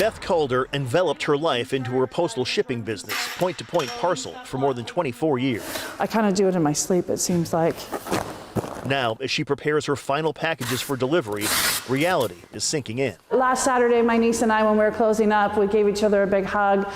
Beth Calder enveloped her life into her postal shipping business, point-to-point parcel, for more than 24 years. I kind of do it in my sleep, it seems like. Now, as she prepares her final packages for delivery, reality is sinking in. Last Saturday, my niece and I, when we were closing up, we gave each other a big hug,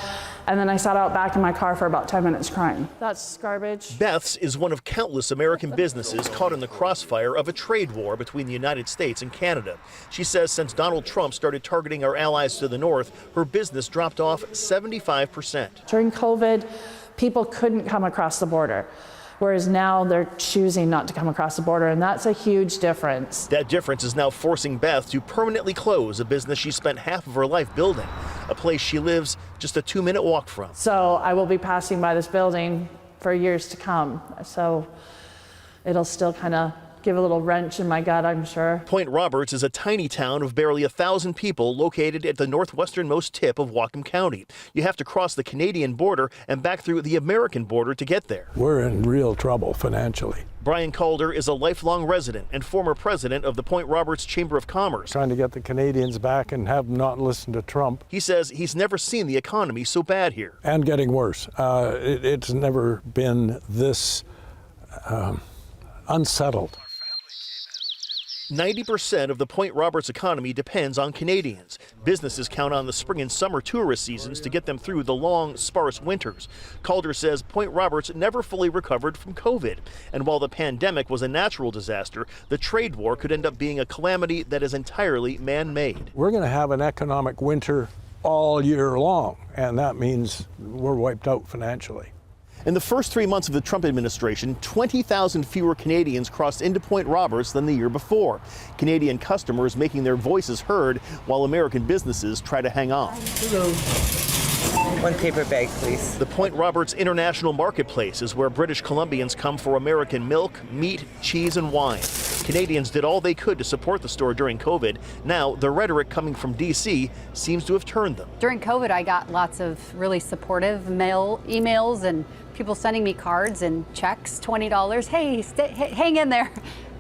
and then I sat out back in my car for about 10 minutes crying. That's garbage. Beth's is one of countless American businesses caught in the crossfire of a trade war between the United States and Canada. She says since Donald Trump started targeting our allies to the north, her business dropped off 75%. During COVID, people couldn't come across the border, whereas now they're choosing not to come across the border, and that's a huge difference. That difference is now forcing Beth to permanently close a business she spent half of her life building, a place she lives just a 2-minute walk from. So I will be passing by this building for years to come, so it'll still kind of give a little wrench in my gut, I'm sure. Point Roberts is a tiny town of barely 1,000 people located at the northwesternmost tip of Whatcom County. You have to cross the Canadian border and back through the American border to get there. We're in real trouble financially. Brian Calder is a lifelong resident and former president of the Point Roberts Chamber of Commerce. Trying to get the Canadians back and have them not listen to Trump. He says he's never seen the economy so bad here. And getting worse. It's never been this unsettled. 90% of the Point Roberts economy depends on Canadians. Businesses count on the spring and summer tourist seasons to get them through the long, sparse winters. Calder says Point Roberts never fully recovered from COVID. And while the pandemic was a natural disaster, the trade war could end up being a calamity that is entirely man-made. We're going to have an economic winter all year long, and that means we're wiped out financially. In the first 3 months of the Trump administration, 20,000 fewer Canadians crossed into Point Roberts than the year before. Canadian customers making their voices heard while American businesses try to hang on. Hello. One paper bag, please. The Point Roberts International Marketplace is where British Columbians come for American milk, meat, cheese, and wine. Canadians did all they could to support the store during COVID. Now, the rhetoric coming from D.C. seems to have turned them. During COVID, I got lots of really supportive emails and people sending me cards and checks, $20. Hey, hang in there.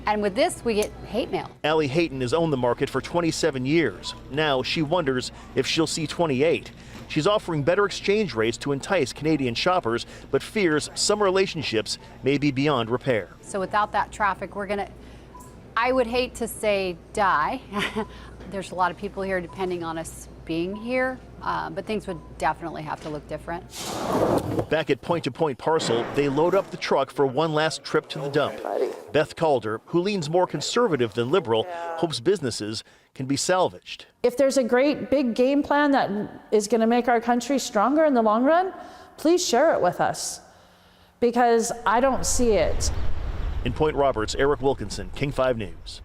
And with this, we get hate mail. Allie Hayton has owned the market for 27 years. Now she wonders if she'll see 28. She's offering better exchange rates to entice Canadian shoppers, but fears some relationships may be beyond repair. So without that traffic, I would hate to say die. There's a lot of people here depending on us being here, but things would definitely have to look different. Back at point-to-point parcel, they load up the truck for one last trip to the dump. Beth Calder, who leans more conservative than liberal, hopes businesses can be salvaged. If there's a great big game plan that is going to make our country stronger in the long run, please share it with us, because I don't see it. In Point Roberts, Eric Wilkinson, King 5 News.